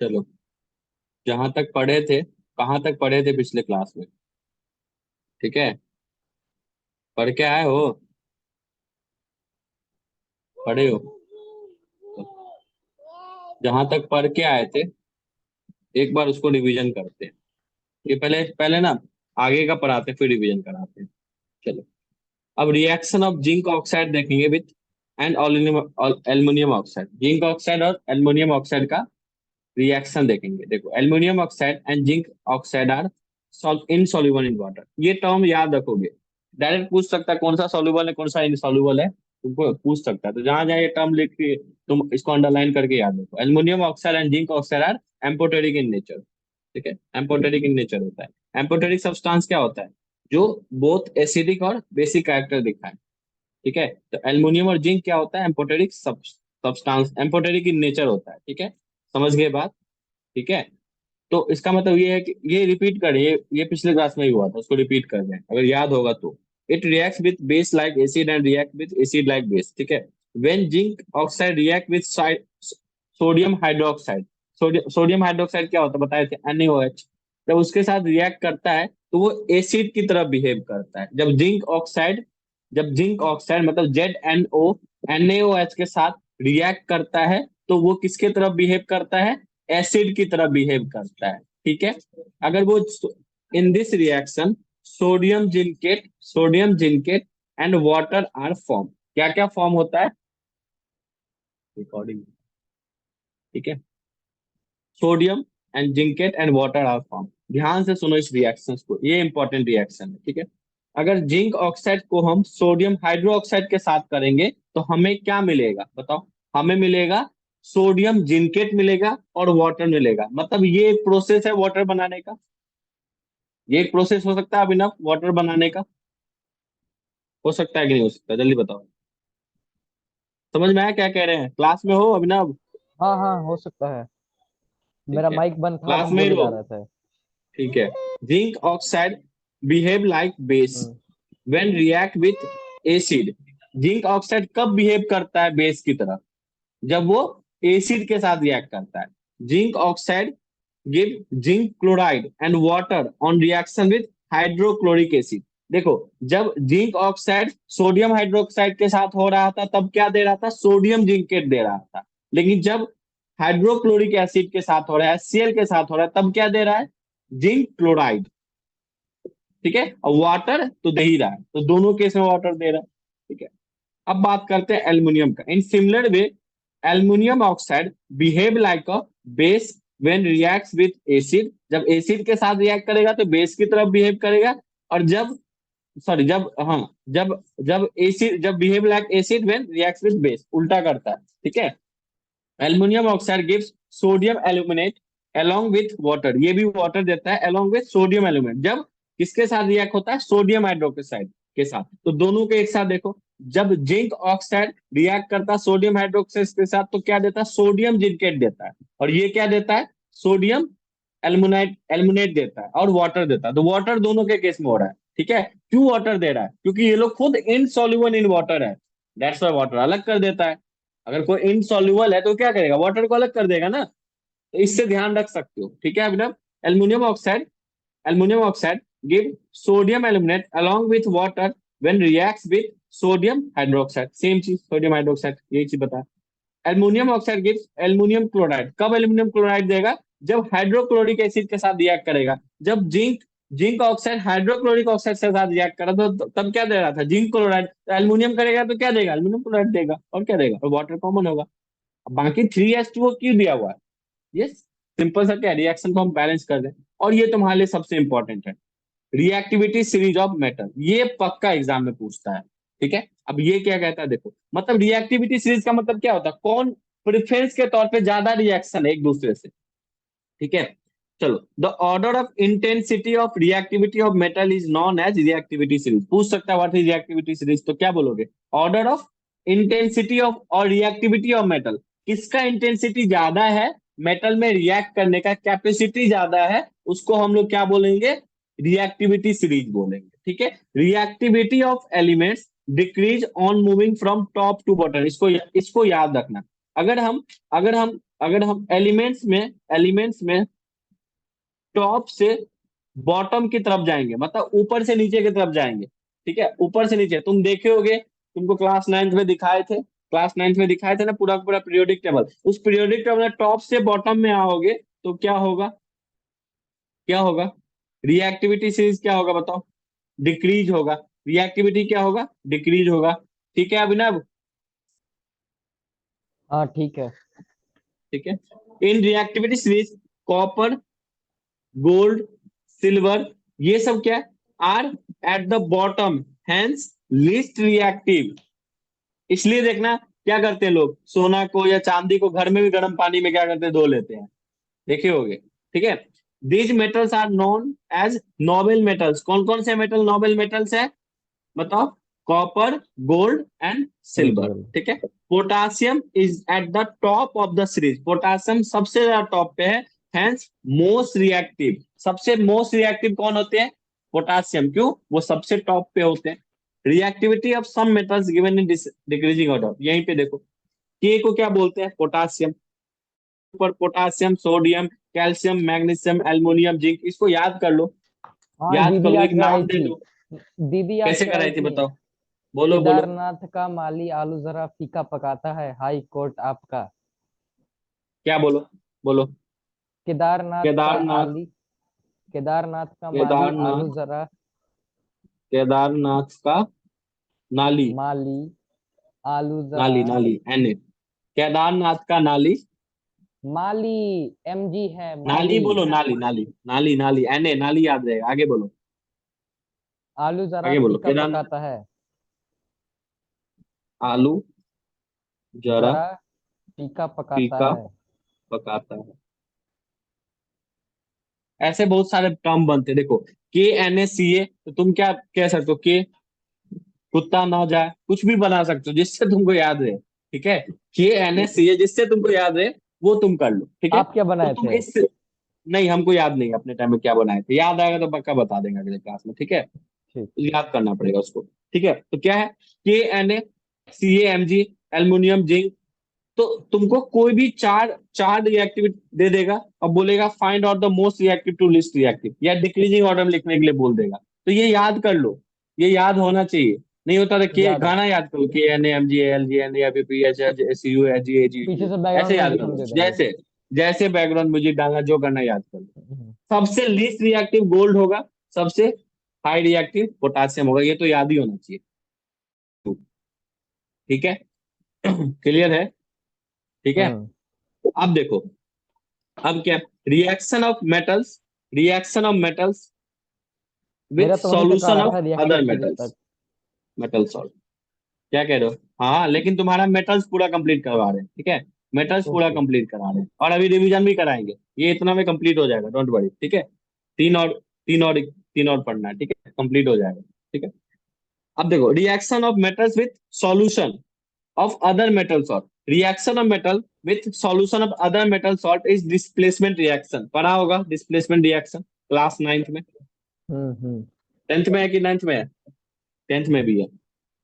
चलो, जहां तक पढ़े थे, कहाँ तक पढ़े थे पिछले क्लास में? ठीक है, पढ़ के आए हो? पढ़े हो? जहां तक पढ़ के आए थे, एक बार उसको रिवीजन करते हैं। ये पहले पहले ना आगे का पढ़ाते हैं, फिर रिवीजन कराते हैं। चलो, अब रिएक्शन ऑफ जिंक ऑक्साइड देखेंगे with and aluminium oxide. Zinc oxide और एल्युमिनियम ऑक्साइड का रिएक्शन देखेंगे। देखो, aluminium oxide and zinc oxide are insoluble in water. ये टर्म याद रखोगे। डायरेक्ट पूछ सकता है कौन सा सॉल्युबल है, कौन सा इनसॉल्युबल है, तुमको पूछ सकता है। तो जहां जहां ये टर्म लिख के तुम इसको अंडरलाइन करके याद रखो। Aluminium oxide and zinc oxide are amphoteric in nature. ठीक है, एम्फोटेरिक इन नेचर होता है। एम्फोटेरिक सब्सटेंस क्या होता है? जो बोथ एसिडिक और बेसिक कैरेक्टर दिखाए। ठीक है, तो एल्युमिनियम और जिंक क्या होता है? Amphoteric substance, amphoteric in nature होता है। ठीक है, समझ गए बात? ठीक है, तो इसका मतलब ये है कि ये रिपीट करें, ये पिछले क्लास में ही हुआ था, उसको रिपीट कर दें अगर याद होगा तो। It reacts with base like acid and react with acid like base. ठीक है, when zinc oxide react with sodium hydroxide. Sodium hydroxide क्या होता है बताए थे? NaOH। जब उसके साथ रिएक्ट करता है तो वो एसिड की तरह बिहेव करता है। जब जिंक ऑक्साइड मतलब ZnO NaOH के साथ रिएक्ट करता है तो वो किसके तरफ बिहेव करता है? एसिड की तरह बिहेव करता है। ठीक है, अगर वो in this reaction sodium zincate and water are form. क्या क्या फॉर्म होता है? रिकॉर्डिंग। ठीक है, sodium and zincate and water are form. ध्यान से सुनो इस रिएक्शन को, ये इंपॉर्टेंट रिएक्शन है। ठीक है, अगर जिंक ऑक्साइड को हम सोडियम हाइड्रोक्साइड के साथ करेंगे तो हमें क्या मिलेगा बताओ? हमें मिलेगा सोडियम जिंकेट मिलेगा और वाटर मिलेगा। मतलब ये एक प्रोसेस है वाटर बनाने का। ये एक प्रोसेस हो सकता है अभिनव वाटर बनाने का? हो सकता है कि नहीं हो सकता? जल्दी बताओ। समझ में आया क्या कह रहे हैं? क्लास में हो अभिनव? हाँ हाँ, हो सकता है। ठीक मेरा है, माइक बंद था, क्लास तुम में ही बोले रहो। जा रहे थे। ठीक है, zinc oxide behave like base hmm. When react with acid. Zinc oxide कब बिहेव करता है बेस की तरह? जब वो एसिड के साथ रिएक्ट करता है। Zinc oxide give zinc chloride and water on reaction with hydrochloric acid. देखो, जब जिंक ऑक्साइड सोडियम हाइड्रोक्साइड के साथ हो रहा था तब क्या दे रहा था? सोडियम जिंकेट दे रहा था। लेकिन जब हाइड्रोक्लोरिक एसिड के साथ हो रहा है, HCl के साथ हो रहा है, तब क्या दे रहा है? Zinc chloride. ठीक है, और वाटर तो दे ही रहा है, तो दोनों केस में वाटर दे रहा है। ठीक है, अब बात करते हैं एल्युमिनियम का। In similar way aluminium oxide behave like a base when reacts with acid. जब एसिड के साथ रिएक्ट करेगा तो बेस की तरफ बिहेव करेगा। और जब सॉरी जब हाँ जब जब behave like acid when reacts with base, उल्टा करता है। ठीक है, aluminium oxide gives sodium aluminate along with water. ये भी वाटर देता है along with सोडियम एल्यूमिनेट। जब किसके साथ रिएक्ट होता है? सोडियम हाइड्रोक्साइड के साथ। तो दोनों के एक साथ देखो, जब जिंक ऑक्साइड रिएक्ट करता है सोडियम हाइड्रोक्साइड के साथ तो क्या देता है? सोडियम जिंकेट देता है। और ये क्या देता है? सोडियम एल्युमिनेट देता है और वाटर देता है। तो वाटर दोनों के केस में हो रहा है। ठीक है, क्यों वाटर दे रहा है? क्योंकि ये लोग खुद इनसॉल्युबल इन वाटर है। दैट्स व्हाई वाटर अलग कर देता है। अगर कोई इनसॉल्युबल है तो क्या करेगा? वाटर को अलग कर देगा ना। तो इससे ध्यान रख सकते हो। ठीक है Abhinav, aluminium oxide aluminium oxide give sodium aluminate along with water when reacts with sodium hydroxide. Same चीज, सोडियम हाइड्रोक्साइड, यही चीज बता। Aluminium oxide gives aluminium chloride. कब एल्युमिनियम क्लोराइड देगा? जब हाइड्रोक्लोरिक एसिड के साथ रिएक्ट करेगा। जब जिंक ऑक्साइड हाइड्रोक्लोरिक ऑक्साइड के साथ रिएक्ट करा तो तब क्या दे रहा था? Zinc chloride. तो एल्युमिनियम करेगा तो क्या देगा? एल्युमिनियम क्लोराइड देगा। और क्या देगा? और वाटर कॉमन होगा। बाकी 3H2O क्यों दिया हुआ है? ये सिंपल सा क्या, रिएक्शन को हम बैलेंस कर दें। और ये तुम्हारे लिए सबसे इंपॉर्टेंट है, रिएक्टिविटी सीरीज ऑफ मेटल। ये पक्का एग्जाम में पूछता है। ठीक है, अब ये क्या कहता है देखो, मतलब रिएक्टिविटी सीरीज का मतलब क्या होता है? कौन प्रेफरेंस के तौर पे ज्यादा रिएक्शन है एक दूसरे से। ठीक है, चलो, the order of intensity of reactivity of metal is known as reactivity series. पूछ सकता है व्हाट इज रिएक्टिविटी सीरीज, तो क्या बोलोगे? ऑर्डर ऑफ इंटेंसिटी ऑफ और रिएक्टिविटी ऑफ मेटल। किसका इंटेंसिटी ज्यादा है, मेटल में रिएक्ट करने का कैपेसिटी ज्यादा है, उसको हम लोग क्या बोलेंगे? रिएक्टिविटी सीरीज बोलेंगे। ठीक है, reactivity of elements decrease on moving from top to bottom. इसको इसको याद रखना। अगर हम अगर हम अगर हम एलिमेंट्स में टॉप से बॉटम की तरफ जाएंगे, मतलब ऊपर से नीचे की तरफ जाएंगे, ठीक है, ऊपर से नीचे। तुम देखे होगे, तुमको क्लास नाइन्थ में दिखाए थे ना, पूरा पूरा पीरियोडिक टेबल। उस पीरियोडिक टेबल में टॉप से बॉटम में आओगे तो क्या होगा? रिएक्टिविटी सीरीज क्या होगा बताओ? डिक्रीज होगा। रिएक्टिविटी क्या होगा? डिक्रीज होगा। ठीक है अभिनव? हाँ ठीक है। ठीक है। In reactivity series copper, gold, silver, ये सब क्या are at the bottom, hence least reactive. इसलिए देखना क्या करते हैं लोग, सोना को या चांदी को घर में भी गर्म पानी में क्या करते हैं, धो लेते हैं, देखे होगे। ठीक है। These metals are known as noble metals. कौन कौन से मेटल नोबेल मेटल्स है बताओ? Copper, gold and silver. Silver. ठीक है। Potassium is at the top of the series. Potassium सबसे ज्यादा टॉप पे है, हैंस मोस्ट रिएक्टिव। सबसे मोस्ट रिएक्टिव कौन होते हैं? पोटासियम। क्यों? वो सबसे टॉप पे होते हैं। Reactivity of some metals given in decreasing order. यहीं पे देखो, के को क्या बोलते हैं? पोटासियम। ऊपर potassium, sodium, calcium, magnesium, aluminium, zinc, इसको याद कर लो। हाँ याद कर दीदी लो, याद एक कराई नाम दे थी। दो। दीदी याद कैसे कराई कराई थी थी। बताओ? बोलो बोलो। केदारनाथ का माली आलू जरा फीका पकाता है, हाई कोर्ट आपका। क्या बोलो? बोलो। केदारनाथ का केदारनाथ। आली केदारनाथ का माली केदारनाथ। आलू जरा केदारनाथ का नाली। माली आलू जरा नाली नाली एन, केदारनाथ का नाली। माली एमजी है नाली माली। बोलो, नाली नाली नाली नाली एन ए, नाली याद रहेगा। आगे बोलो। आलू जरा आगे बोलो। फीका केदारनाथ। पकाता है। आलू जरा जरा फीका पकाता फीका है। पकाता है। ऐसे बहुत सारे टर्म बनते हैं देखो। KNaCA, तो तुम क्या कह सकते हो? के कुत्ता ना जाए, कुछ भी बना सकते हो जिससे तुमको याद रहे। ठीक है। KNaCA जिससे तुमको याद रहे, वो तुम कर लो। ठीक है। आप क्या तो बनाए तुम थे? इस, नहीं हमको याद नहीं है अपने टाइम में क्या बनाए थे। याद आएगा तो पक्का बता देंगे अगले क्लास में। ठीक है। ठीक। तो याद करना पड़ेगा उसको। ठीक है। तो क्या है? KNaCA, Mg, aluminium, zinc. तो तुमको कोई भी चार चार रिएक्टिव दे देगा और बोलेगा find out the most reactive to least reactive, या डिक्रीजिंग ऑर्डर में लिखने के लिए बोल देगा। तो ये याद कर लो, ये याद होना चाहिए। नहीं होता तो के याद है। गाना याद करो, KNaMgALGNAFPPHSCUAGAG, पीछे से ऐसे बैकग्राउंड याद म्यूजिक कर हम लो। दे देंगे। जैसे जैसे बैकग्राउंड म्यूजिक डालना, जो करना याद कर लो। हम्म। सबसे लीस्ट रिएक्टिव गोल्ड होगा, सबसे हाई रिएक्टिव पोटासियम होगा। ये तो याद ही होना चाहिए। ठीक है। क्लियर है? ठीक है। हम्म। अब देखो, अब क्या? Reaction of metals, reaction of metals मेरा विथ तो वहीं तक आ सॉल्यूशन रहा ऑफ था रिएक्टिव अदर सीरीज मेटल्स। तक। Metal salt. क्या कह रहे हो? हाँ, लेकिन तुम्हारा मेटल्स पूरा कंप्लीट करवा रहे हैं। ठीक है। मेटल्स पूरा ओके। कंप्लीट करा रहे हैं, और अभी रिवीजन भी कराएंगे। ये इतना में कंप्लीट हो जाएगा, डोंट वरी। ठीक है। तीन और पढ़ना है। ठीक है, कंप्लीट हो जाएगा। ठीक है। अब देखो, reaction of metals with solution of other metal salt. Reaction of metal with solution of other metal salt is displacement reaction. पढ़ा होगा displacement reaction क्लास नाइन्थ में। हम्म। टेंथ में है कि नाइन्थ में है? टेंथ में भी है।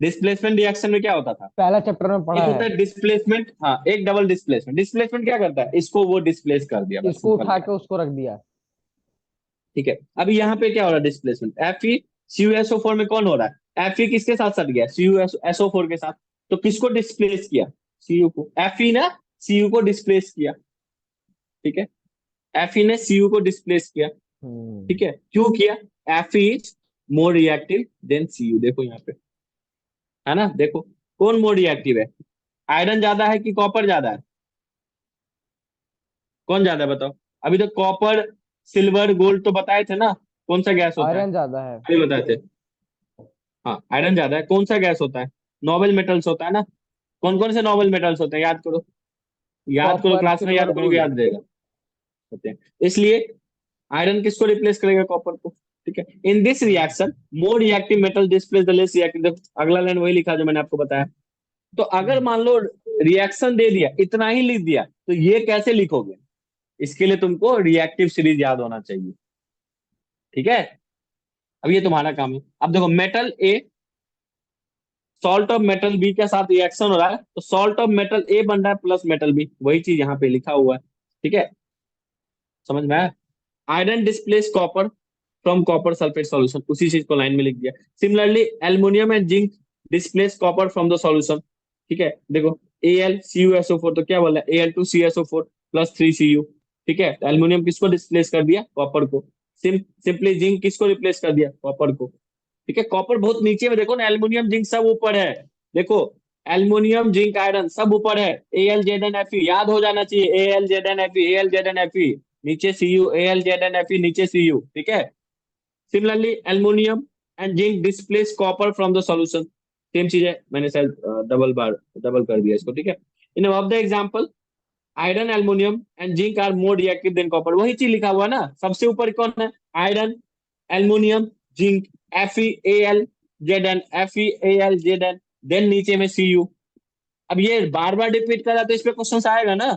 डिस्प्लेसमेंट रिएक्शन में क्या होता था? पहला चैप्टर में एक पढ़ा होता है। है डिस्प्लेसमेंट, हाँ, एक डबल डिस्प्लेसमेंट। डिस्प्लेसमेंट क्या करता है? इसको वो डिस्प्लेस कर दिया, बस इसको सिंपल उठा क्या के है। उसको रख दिया। ठीक है। अभी यहाँ पे क्या हो रहा है? डिस्प्लेसमेंट। FeCuSO4 में कौन हो रहा है? Fe किसके साथ सट गया? CuSO4 के साथ। तो किसको डिस्प्लेस किया? Cu को। Fe ना Cu को डिस्प्लेस किया। ठीक है। Fe ने Cu को डिस्प्लेस किया। हम्म। ठीक है। क्यों किया? Fe is more reactive then Cu। देखो यहाँ पे, है ना? देखो, कौन मोर रिएक्टिव है? आयरन ज्यादा है कि कॉपर ज्यादा है? कौन ज्यादा है बताओ? अभी तो कॉपर, सिल्वर, गोल्ड तो बताए थे ना, कौन सा गैस होता है? आयरन ज्यादा है। अभी बताए थे। हाँ, आयरन ज्यादा है। कौन सा गैस होता है? नोबेल मेटल्स होता है ना। कौन कौन से नोबेल मेटल्स होते हैं? याद करो। याद करो, कॉपर क्लास में याद सिल्वर करोगे, गोल्ड। याद रहेगा। होते हैं। इसलिए आयरन किसको रिप्लेस करेगा? कॉपर को। ठीक है। इन this reaction more reactive metal displace the less reactive. अगला लाइन वही लिखा जो मैंने आपको बताया। तो अगर मान लो रिएक्शन दे दिया, इतना ही लिख दिया, तो ये कैसे लिखोगे? इसके लिए तुमको रिएक्टिव सीरीज याद होना चाहिए। ठीक है। अब ये तुम्हारा काम है। अब देखो, metal A salt of metal B के साथ रिएक्शन हो रहा है, तो सॉल्ट ऑफ मेटल ए बन रहा है प्लस मेटल बी, वही चीज यहाँ पे लिखा हुआ है। ठीक है, समझ में आया? Iron displace copper from copper sulphate solution, उसी चीज को लाइन में लिख दिया। Similarly aluminium and zinc displace copper from the solution. ठीक है, देखो AlCuSO4, तो क्या बोला Al2CSO4 प्लस 3Cu। ठीक है, तो एल्युमिनियम किसको डिस्प्लेस कर दिया? कॉपर को। सिंपली जिंक किसको रिप्लेस कर दिया? कॉपर को। ठीक है, कॉपर बहुत नीचे में, देखो ना, एल्युमिनियम जिंक सब ऊपर है। देखो, एल्युमिनियम जिंक आयरन सब ऊपर है, AlZnFe याद हो जाना चाहिए, AlZnFe नीचे Cu, AlZnFe नीचे Cu। ठीक है, similarly aluminium and zinc displace copper from the solution, same चीज है, मैंने शायद डबल कर दिया इसको। ठीक है, in of the example iron aluminium and zinc are more reactive than copper, वही चीज लिखा हुआ ना, सबसे ऊपर कौन है? Iron, aluminium, zinc, FeAlZn, then नीचे में Cu। अब ये बार बार रिपीट कर रहा है तो इस पे क्वेश्चन आएगा ना।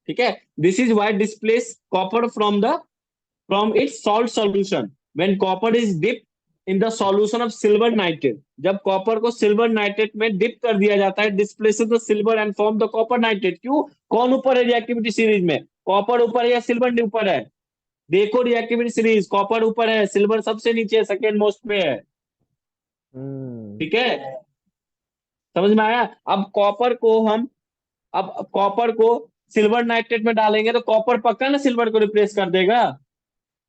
ठीक है, this is why displace copper from its salt solution when copper is dip in the solution of silver nitrate, जब कॉपर को सिल्वर नाइट्रेट में डिप कर दिया जाता है, displaces the silver and form the copper nitrate. क्यों? कौन ऊपर है रिएक्टिविटी सीरीज में? कॉपर ऊपर है या सिल्वर ऊपर है? देखो रिएक्टिविटी सीरीज, कॉपर ऊपर है, सिल्वर सबसे नीचे, सेकेंड मोस्ट पे है। हम्म। ठीक है, समझ में आया? अब कॉपर को सिल्वर नाइट्रेट में डालेंगे तो कॉपर पक्का ना सिल्वर को रिप्लेस कर देगा।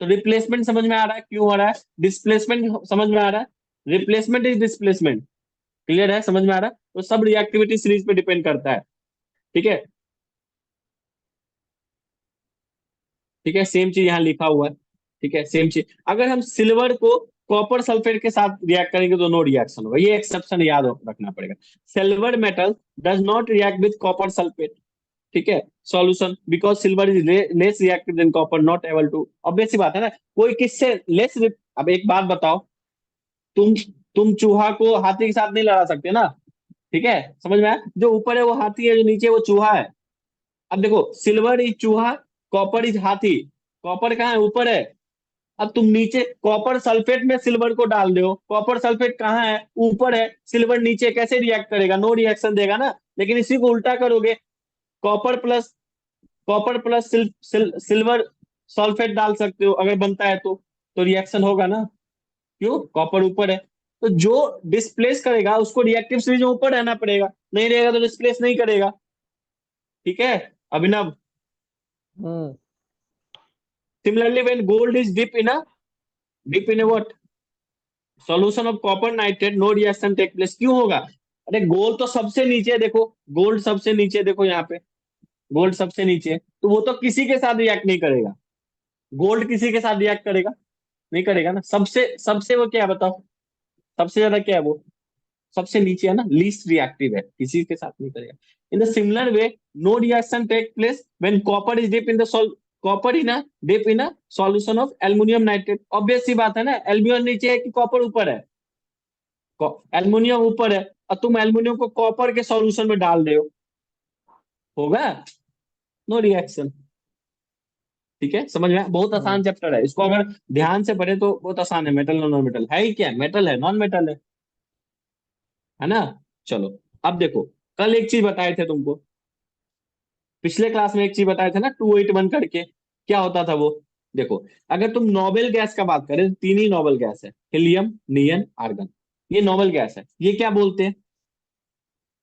तो रिप्लेसमेंट समझ में आ रहा है क्यों हो रहा है? डिस्प्लेसमेंट समझ में आ रहा है? रिप्लेसमेंट इज डिस्प्लेसमेंट, क्लियर है? समझ में आ रहा है? तो सब रिएक्टिविटी सीरीज पे डिपेंड करता है। ठीक है, ठीक है, सेम चीज यहाँ लिखा हुआ है। ठीक है, सेम चीज, अगर हम सिल्वर को कॉपर सल्फेट के साथ रिएक्ट करेंगे तो नो रिएक्शन होगा, ये एक्सेप्शन याद रखना पड़ेगा। Silver metal does not react with copper sulphate, ठीक है, solution, because silver is less reactive than copper, not able to, obvious सी बात है ना, कोई किससे लेस। अब एक बात बताओ, तुम तुम चूहा को हाथी के साथ नहीं लड़ा सकते ना। ठीक है, समझ में आया? जो ऊपर है वो हाथी है, जो नीचे है वो चूहा है। अब देखो, सिल्वर इज चूहा, कॉपर इज हाथी। कॉपर कहाँ है? ऊपर है। अब तुम नीचे कॉपर सल्फेट में सिल्वर को डाल दो, कॉपर सल्फेट कहाँ है? ऊपर है, सिल्वर नीचे, कैसे रिएक्ट करेगा? नो रिएक्शन देगा ना। लेकिन इसी को उल्टा करोगे, कॉपर प्लस सिल्वर सल्फेट डाल सकते हो, अगर बनता है तो रिएक्शन होगा ना। क्यों? कॉपर ऊपर है। तो जो डिस्प्लेस करेगा उसको रिएक्टिव सीरीज में ऊपर रहना पड़ेगा, नहीं रहेगा तो डिस्प्लेस नहीं करेगा। ठीक है Abhinav? Hmm. Similarly when gold is dip in a what solution of copper nitrate, no reaction take place. क्यों होगा? अरे गोल्ड तो सबसे नीचे है, देखो गोल्ड सबसे नीचे, देखो यहाँ पे गोल्ड सबसे नीचे है, तो वो तो किसी के साथ रिएक्ट नहीं करेगा। गोल्ड किसी के साथ रिएक्ट करेगा? नहीं करेगा ना। सबसे सबसे वो क्या है बताओ? सबसे ज्यादा क्या है वो? सबसे नीचे है ना, लीस्ट रिएक्टिव है, किसी के साथ नहीं करेगा। In the similar way, no reaction take place when copper is dip in the copper in a dip in a solution of aluminium nitrate. Obvious सी बात है ना, एल्यूमिनियम नीचे है कि कॉपर ऊपर है? एल्युमिनियम ऊपर है, और तुम एल्युमिनियम को कॉपर के सॉल्यूशन में डाल रहे हो, होगा? No reaction. ठीक है, समझ में आया? बहुत हम्म। आसान चैप्टर है, इसको अगर ध्यान से पढ़े तो बहुत आसान है। मेटल नॉन मेटल है ही क्या? मेटल है, नॉन मेटल है ना? चलो, अब देखो, कल एक चीज बताए थे तुमको, पिछले क्लास में एक चीज बताए थे ना, 281 करके, क्या होता था वो? देखो, अगर तुम नोबेल गैस का बात करें तो तीन ही नोबेल गैस है, हीलियम, नियन, आर्गन। ये नोबेल गैस है। ये क्या बोलते हैं?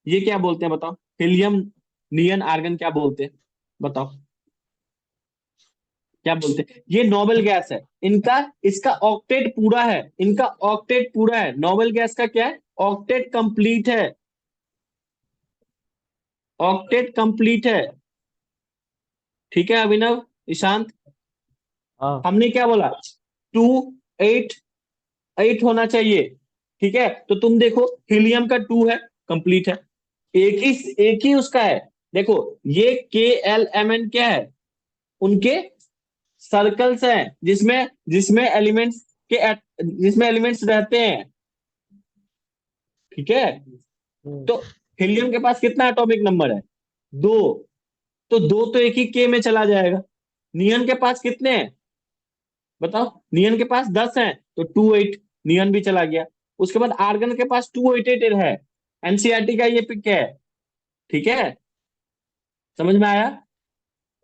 ये क्या बोलते हैं बताओ? हीलियम, नियन, आर्गन क्या बोलते हैं? बताओ क्या बोलते हैं? ये नोबेल गैस है, इनका इसका ऑक्टेट पूरा है, इनका ऑक्टेट पूरा है। नोबेल गैस का क्या है? ऑक्टेट कंप्लीट है, ऑक्टेट कंप्लीट है। ठीक है अभिनव, ईशांत? हाँ। हमने क्या बोला? 2 8 8 होना चाहिए। ठीक है, तो तुम देखो, हीलियम का 2 है, कंप्लीट है। एक ही उसका है। देखो, ये KLMN क्या है? उनके सर्कल्स हैं, जिसमें जिसमें एलिमेंट्स जिसमें एलिमेंट्स रहते हैं। ठीक है, हम्म। तो हीलियम के पास कितना एटॉमिक नंबर है? 2। तो 2 तो एक ही K में चला जाएगा। नियन के पास कितने हैं बताओ? नियन के पास 10 हैं, तो 2 8, नियन भी चला गया। उसके बाद आर्गन के पास 2 8 8 है एनसीईआरटी का ये पिक है, ठीक है, समझ में आया?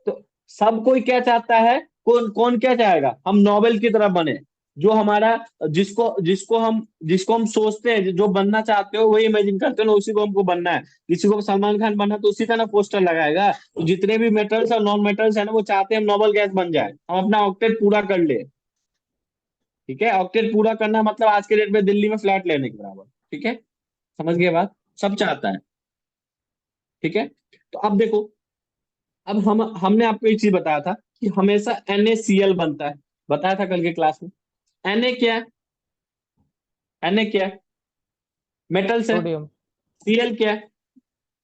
तो सब कोई क्या चाहता है, कौन कौन क्या चाहेगा, हम नोबेल की तरह बने, जो हमारा, जिसको हम सोचते हैं, जो बनना चाहते हो वही इमेजिन करते हो ना, उसी को हमको बनना है। किसी को सलमान खान बनना तो उसी का ना पोस्टर लगाएगा। तो जितने भी मेटल्स और नॉन मेटल्स है ना, वो चाहते हैं हम नोबेल गैस बन जाए, हम अपना ऑक्टेट पूरा कर ले। ठीक है, ऑक्टेट पूरा करना मतलब आज के डेट में दिल्ली में फ्लैट लेने के बराबर। ठीक है, समझ गए बात? सब चाहता है। ठीक है, तो अब देखो, अब हमने आपको एक चीज बताया था कि हमेशा NaCl बनता है, बताया था कल के क्लास में। Na क्या है? Na क्या है? मेटल्स है। सोडियम। Cl क्या है?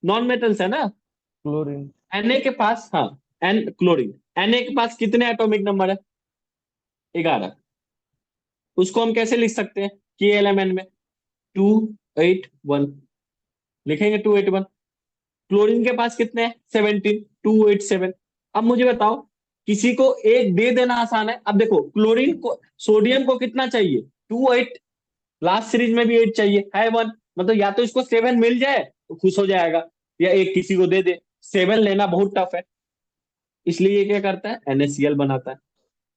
नॉन मेटल्स है ना। क्लोरीन। Na के पास, हाँ, एन क्लोरीन, Na के पास कितने एटॉमिक नंबर है? 11। उसको हम कैसे लिख सकते हैं KLMN में? 281 लिखेंगे, 281। क्लोरीन के पास कितने हैं? 17, 287। अब मुझे बताओ, किसी को एक दे देना आसान है। अब देखो, क्लोरीन को, सोडियम को कितना चाहिए? 28। लास्ट सीरीज में भी 8 चाहिए, है 1। मतलब या तो इसको 7 मिल जाए तो खुश हो जाएगा, या एक किसी को दे दे। 7 लेना बहुत टफ है, इसलिए ये क्या करता है, NaCl बनाता है।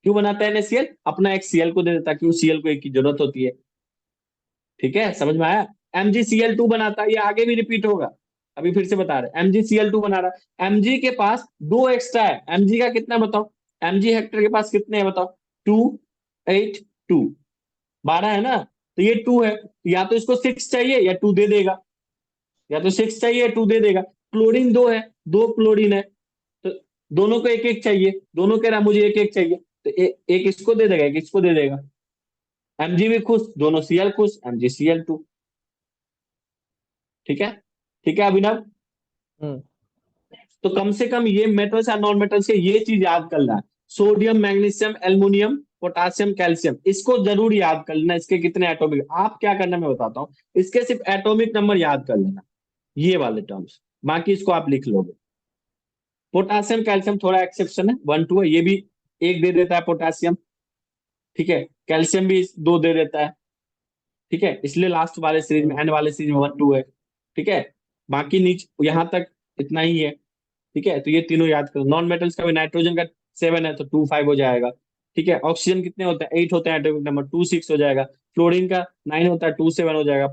क्यों बनाता है NaCl? अपना एक Cl को दे देता है, क्यों, Cl को एक की जरूरत होती है। ठीक है, समझ में आया? MgCl2 बनाता है, ये आगे भी रिपीट होगा, अभी फिर से बता रहे, MgCl2 बना रहा है। Mg के पास दो एक्स्ट्रा है, Mg का कितना बताओ? Mg हेक्टर के पास कितने हैं बताओ? 282, 12 है ना, तो ये 2 है, तो या तो इसको 6 चाहिए या 2 दे देगा, या तो 6 चाहिए या 2 दे देगा। क्लोरीन 2 है, 2 क्लोरीन है, तो दोनों को एक एक चाहिए, दोनों कह रहा मुझे एक एक चाहिए, तो एक इसको दे देगा, एक इसको दे देगा। Mg भी खुश, दोनों Cl खुश, MgCl2। ठीक है, ठीक है अभिनव? हम्म। तो कम से कम ये मेटल्स या नॉन मेटल्स के ये चीज याद कर लेना, sodium, magnesium, aluminium, potassium, calcium, इसको जरूर याद कर लेना। इसके कितने एटॉमिक, आप क्या करना मैं बताता हूँ, इसके सिर्फ एटॉमिक नंबर याद कर लेना, ये वाले टर्म्स, बाकी इसको आप लिख लोगे। पोटासियम कैल्शियम थोड़ा एक्सेप्शन है, 1 2 है, ये भी एक दे देता है पोटासियम। ठीक है, कैल्शियम भी 2 दे देता है। ठीक है, इसलिए लास्ट वाले सीरीज में, हम्म। एंड वाले सीरीज में 1 2 है। ठीक है, बाकी नीचे यहाँ तक इतना ही है। ठीक है, तो ये तीनों याद करो। नॉन मेटल्स का भी, नाइट्रोजन का 7 है तो 2 5 हो जाएगा। ठीक है, ऑक्सीजन कितने होते हैं? 8 होते हैं, एटॉमिक नंबर 2 6 हो जाएगा। फ्लोरीन का 9 होता है, 2 7 हो जाएगा।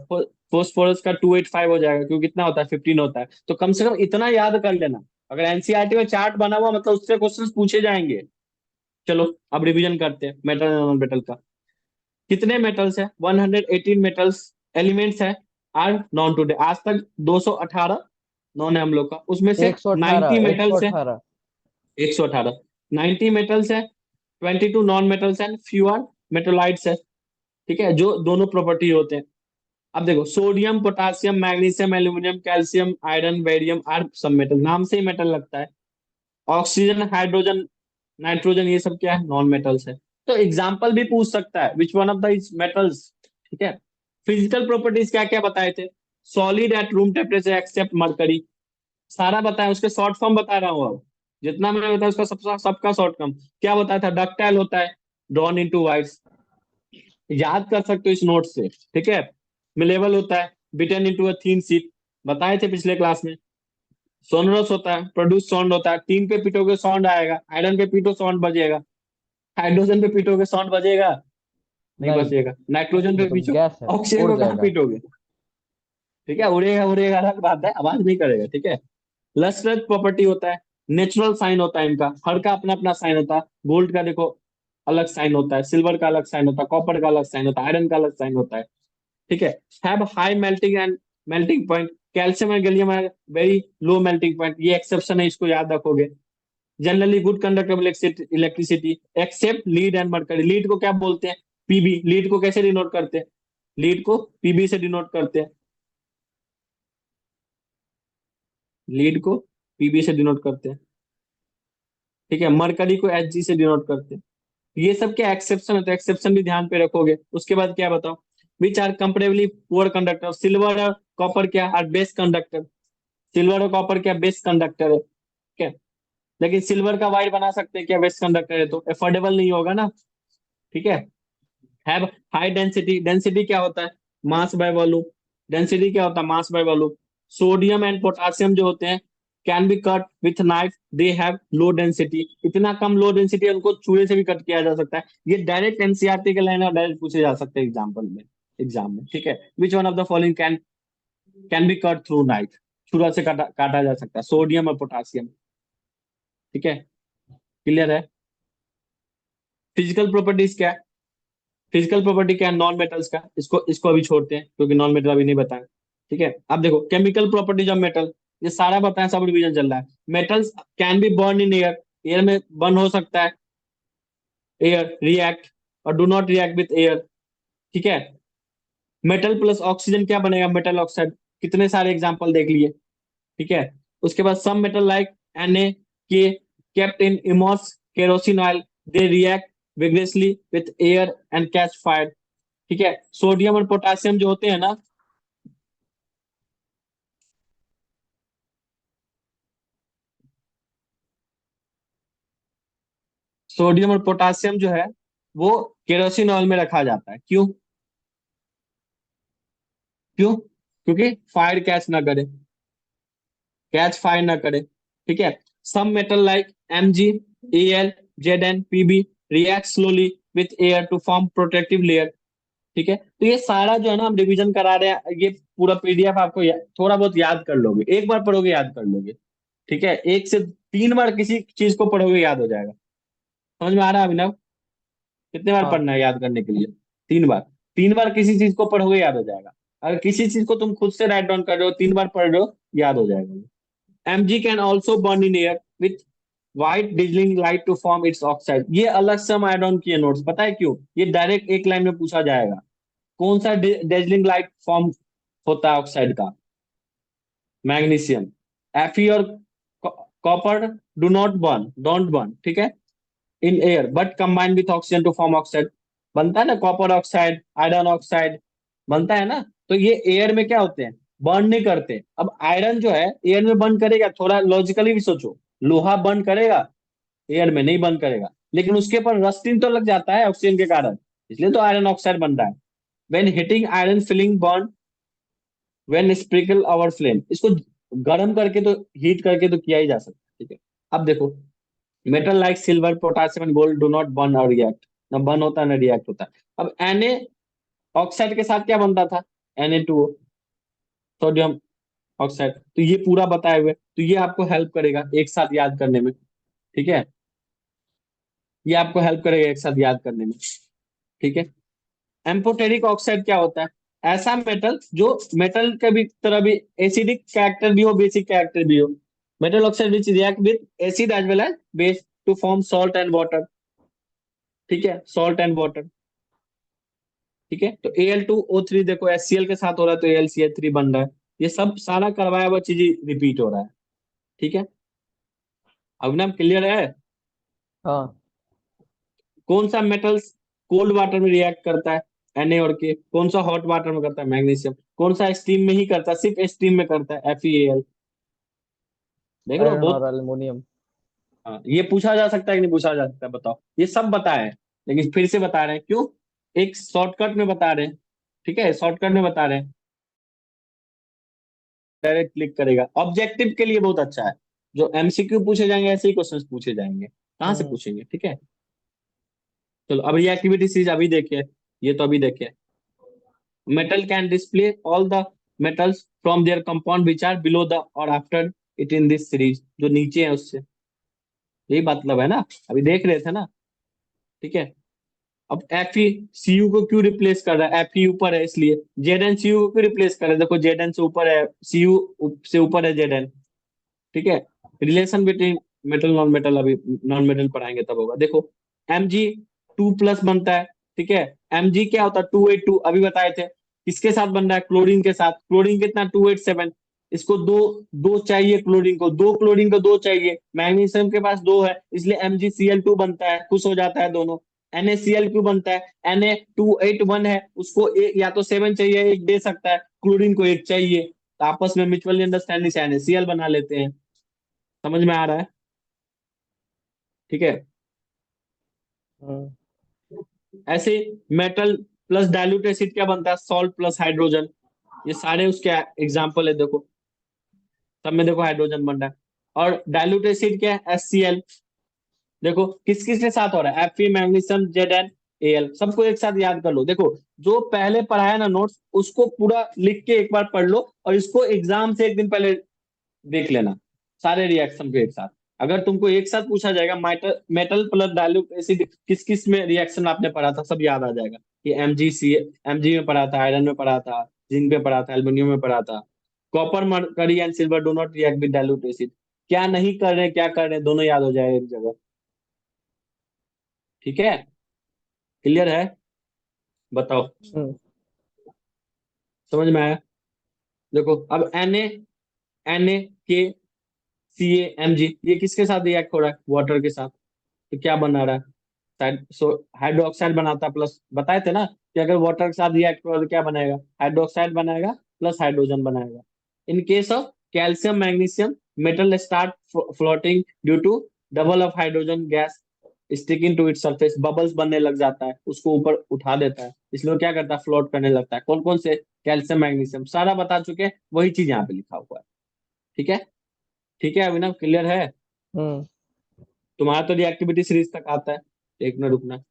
फोस्फोरस का 2 8 5 हो जाएगा, क्योंकि कितना होता है, 15 होता है। तो कम से कम इतना याद कर लेना, अगर NCERT में चार्ट बना हुआ मतलब उससे क्वेश्चन पूछे जाएंगे। चलो अब रिवीजन करते हैं मेटल नॉन मेटल का। कितने मेटल्स है? 118 मेटल्स एलिमेंट्स है, आर नॉन टूडे। आज तक 218 नॉन है हम लोग का, उसमें से 90 118, एक सौ मेटल्स है। अठारह 118, 90 मेटल्स है, 22 non metals and few are metalloids है। ठीक है, जो दोनों प्रॉपर्टी होते हैं। अब देखो, sodium, potassium, magnesium, aluminium, calcium, iron, barium are सब मेटल, नाम से ही मेटल लगता है। ऑक्सीजन, हाइड्रोजन, नाइट्रोजन, ये सब क्या है? नॉन मेटल्स है। तो एग्जाम्पल भी पूछ सकता है, which one of the metals. ठीक है, फिजिकल प्रॉपर्टीज क्या क्या बताए थे? Solid at room temperature except mercury, सारा बताया, उसके शॉर्ट फॉर्म बता रहा हूँ अब, जितना मैंने बताया उसका सबका शॉर्ट फॉर्म क्या बताया था? डक्टाइल होता है, ड्रॉन इनटू वाइट्स, याद कर सकते हो इस नोट से। ठीक है, मिलेबल होता है, बिटन इनटू अ थीन शीट, बताए थे पिछले क्लास में। सोनरस होता है, प्रोड्यूस साउंड होता है, टीन पे पीटोगे साउंड आएगा, आयरन पे पीटो साउंड बजेगा, हाइड्रोजन पे पीटोगे साउंड बजेगा, नहीं नहीं, बजेगा, नाइट्रोजन वो पे तो पीछो, गैस है, ऑक्सीजन उड़ को कहाँ जाएगा। पीटोगे? ठीक है, उड़ेगा उड़ेगा अलग बात है, आवाज नहीं करेगा। ठीक है, लस्ट्रस प्रॉपर्टी होता है, नेचुरल साइन होता है इनका, हर का अपना अपना साइन होता है। गोल्ड का देखो अलग साइन होता है, सिल्वर का अलग साइन होता है, कॉपर का अलग साइन होता है, आयरन का अलग साइन होता है। ठीक है, have high melting and melting point, calcium and gallium है वेरी लो मेल्टिंग पॉइंट, ये एक्सेप्शन है, इसको याद रखोगे। Generally good conductor of electricity except lead and mercury, lead को क्या बोलते हैं? पीबी। लीड को कैसे डिनोट करते हैं? लीड को पीबी से डिनोट करते हैं, लीड को पीबी से डिनोट करते हैं। ठीक है, मरकरी को एचजी से डिनोट करते हैं। ये सब क्या एक्सेप्शन होता है, एक्सेप्शन भी ध्यान पे रखोगे। उसके बाद क्या बताओ, which are comparably poor conductor, silver और कॉपर क्या आर बेस्ट कंडक्टर, सिल्वर और कॉपर क्या बेस्ट कंडक्टर है। ठीक है, लेकिन सिल्वर का वायर बना सकते हैं क्या बेस्ट कंडक्टर है? तो एफोर्डेबल नहीं होगा ना। ठीक है, हैव हाई डेंसिटी, डेंसिटी क्या होता है? Mass by volume. डेंसिटी क्या होता है, mass by volume. Sodium and potassium जो होते हैं can be cut with knife, they have low density, इतना कम लो डेंसिटी उनको छुरे से भी कट किया जा सकता है। ये डायरेक्ट एनसीईआरटी के लाइन है, डायरेक्ट पूछे जा सकते हैं एग्जाम में, ठीक है। Which one of the following can be cut through knife, छुरा से काटा जा सकता है, सोडियम और पोटासियम, ठीक है। क्लियर है। फिजिकल प्रॉपर्टीज क्या है, फिजिकल प्रॉपर्टी क्या है नॉन मेटल्स का, इसको इसको अभी छोड़ते हैं क्योंकि नॉन मेटल अभी नहीं बताया, ठीक है। अब देखो केमिकल प्रॉपर्टीज ऑफ मेटल, ये सारा बताया, सब रिवीजन चल रहा है। Metals can be burn in air, air में बर्न हो सकता है, एयर रिएक्ट और do not react with air, ठीक है। मेटल प्लस ऑक्सीजन क्या बनेगा, मेटल ऑक्साइड, कितने सारे एग्जांपल देख लिए, ठीक है। उसके बाद सम मेटल लाइक Na के kept in Amos kerosene oil, they react विग्रेसली with air and catch fire, ठीक है। सोडियम और पोटासियम जो होते हैं ना, सोडियम और पोटासियम जो है वो केरोसिन ऑयल में रखा जाता है, क्यों, क्यों, क्योंकि फायर कैच ना करे, कैच फायर ना करे, ठीक है। Some metal like Mg, Al, Zn, Pb react slowly with air to form protective layer, ठीक है। तो ये सारा जो है ना हम रिवीजन करा रहे हैं, ये पूरा पीडीएफ आपको थोड़ा बहुत याद कर लोगे, एक बार पढ़ोगे याद कर लोगे, ठीक है। 1 से 3 बार किसी चीज को पढ़ोगे याद हो जाएगा। समझ में आ रहा है अभिनव, कितने बार हाँ। पढ़ना है याद करने के लिए, 3 बार, 3 बार किसी चीज को पढ़ोगे याद हो जाएगा। अगर किसी चीज को तुम खुद से राइट डाउन कर रहे हो, 3 बार पढ़ रहे हो, याद हो जाएगा। Mg can also burn in air with white dazzling light to form its oxide, ये अलग से हम ऐड ऑन किए नोट्स, पता है क्यों, ये डायरेक्ट एक लाइन में पूछा जाएगा। कौन सा डेजलिंग लाइट फॉर्म होता है ऑक्साइड का, मैग्नीशियम। Fe और copper do not burn, don't burn, ठीक है, in air but combine with oxygen to form oxide, बनता है ना कॉपर ऑक्साइड, आयरन ऑक्साइड, बनता है ना। तो ये एयर में क्या होते हैं, बर्न नहीं करते। अब आयरन जो है एयर में बर्न करेगा, थोड़ा लॉजिकली भी सोचो, लोहा बर्न करेगा, एयर में नहीं बर्न करेगा, लेकिन उसके ऊपर रस्टिंग तो लग जाता है ऑक्सीजन के कारण, इसलिए तो आयरन ऑक्साइड बन रहा है। When heating iron filing burn, when sprinkle over flame, इसको गर्म करके तो, हीट करके तो किया ही जा सकता है, ठीक है। अब देखो metal like silver, potassium and gold do not burn और रिएक्ट, ना बर्न होता है ना रिएक्ट होता है। अब Na ऑक्साइड के साथ क्या बनता था, Na2O, सोडियम ऑक्साइड, तो ये पूरा बताए हुए, तो ये आपको हेल्प करेगा एक साथ याद करने में, ठीक है। ये आपको हेल्प करेगा एक साथ याद करने में, ठीक है। एम्फोटेरिक ऑक्साइड क्या होता है, ऐसा मेटल जो मेटल के भी तरह भी एसिडिक कैरेक्टर भी हो, बेसिक कैरेक्टर भी हो। Metal oxide which react with acid as well as base to form salt and water, ठीक है, सॉल्ट एंड वाटर, ठीक है। तो Al2O3 देखो HCl के साथ हो रहा है तो AlCl3 बन रहा है, ये सब सारा करवाया हुआ चीज रिपीट हो रहा है, ठीक है। अब ना क्लियर है। हाँ। कौन सा मेटल्स कोल्ड वाटर में रिएक्ट करता है, Na और K, कौन सा हॉट वाटर में करता है, मैग्नीशियम, कौन सा स्टीम में ही करता है, सिर्फ स्टीम में करता है, FeAl, देख रहे हो आयरन और बहुत। एल्युमिनियम। हाँ, ये पूछा जा सकता है कि नहीं पूछा जा सकता है, बताओ, ये सब बताया है, लेकिन फिर से बता रहे हैं, क्यों, एक शॉर्टकट में बता रहे हैं, ठीक है, शॉर्टकट में बता रहे हैं, डायरेक्ट क्लिक करेगा, ऑब्जेक्टिव के लिए बहुत अच्छा है। जो MCQ पूछे जाएंगे ऐसे ही क्वेश्चंस पूछे जाएंगे, कहाँ से हम्म। पूछेंगे, ठीक है। चलो अब ये एक्टिविटी सीरीज अभी देखिए, ये तो अभी देखिए। Metal can display all the metals from their compound which are below the और after it in this series, जो नीचे है उससे, यही मतलब है ना, अभी देख रहे थे ना, ठीक है। अब FeCu को क्यों रिप्लेस कर रहा है, Fe ऊपर है इसलिए, ZnCu को क्यों रिप्लेस कर रहा है, देखो Zn से ऊपर है, Cu से ऊपर है Zn, ठीक है। Relation between metal non metal अभी नॉन मेटल पढ़ाएंगे तब होगा, देखो Mg2+ बनता है, ठीक है। Mg क्या होता है, 282 अभी बताए थे, किसके साथ बन रहा है, क्लोरीन के साथ, क्लोरीन कितना 287, इसको दो, दो चाहिए क्लोरीन को, दो क्लोरीन को दो चाहिए, मैग्नीशियम के पास दो है, इसलिए MgCl2 बनता है, खुश हो जाता है दोनों। NaCl क्यों बनता है, Na281 है, उसको या तो 7 चाहिए, एक दे सकता है, क्लोरीन को एक चाहिए, तो आपस में म्यूचुअली अंडरस्टैंडिंग से NaCl बना लेते हैं। समझ में आ रहा है, ठीक है। हम्म। ऐसे मेटल प्लस डाइल्यूट एसिड क्या बनता है, सॉल्ट प्लस हाइड्रोजन, ये सारे उसके एग्जाम्पल है, देखो सब में देखो हाइड्रोजन बन रहा है। और डाइल्यूट एसिड क्या है, HCl। देखो किस किस के साथ हो रहा है, Fe, मैग्नीशियम, ZnAl, सबको एक साथ याद कर लो। देखो जो पहले पढ़ाया ना नोट्स, उसको पूरा लिख के एक बार पढ़ लो, और इसको एग्जाम से एक दिन पहले देख लेना, सारे रिएक्शन को एक साथ। अगर तुमको एक साथ पूछा जाएगा metal metal plus dilute acid किस किस में रिएक्शन आपने पढ़ा था, सब याद आ जाएगा कि Mg में पढ़ा था, आयरन में पढ़ा था, जिंक में पढ़ा था, एल्युमिनियम में पढ़ा था। Copper, mercury and silver do not react with dilute acid. क्या नहीं कर रहे, क्या कर रहे हैं, दोनों याद हो जाएगा एक जगह। ठीक है, क्लियर है? बताओ, हम्म। समझ में आया? देखो अब Na के Ca Mg, ये किसके साथ रिएक्ट हो रहा है, वाटर के साथ। तो क्या बना रहा है, हाइड्रोक्साइड बनाता है, प्लस बताए थे ना कि अगर वाटर के साथ रिएक्ट करो तो क्या बनाएगा, हाइड्रोक्साइड बनाएगा प्लस हाइड्रोजन बनाएगा। In case of calcium magnesium, metal start floating due to bubble of hydrogen gas sticking to it surface. Bubbles बनने लग जाता है, उसको ऊपर उठा देता है, इसलिए वो क्या करता है, फ्लोट करने लगता है। कौन कौन से, कैल्शियम मैग्नीशियम, सारा बता चुके हैं, वही चीज यहाँ पे लिखा हुआ है। ठीक है, ठीक है अभिनव, क्लियर है? हम्म। तुम्हारा तो रिएक्टिविटी सीरीज तक आता है, एक मिनट रुकना।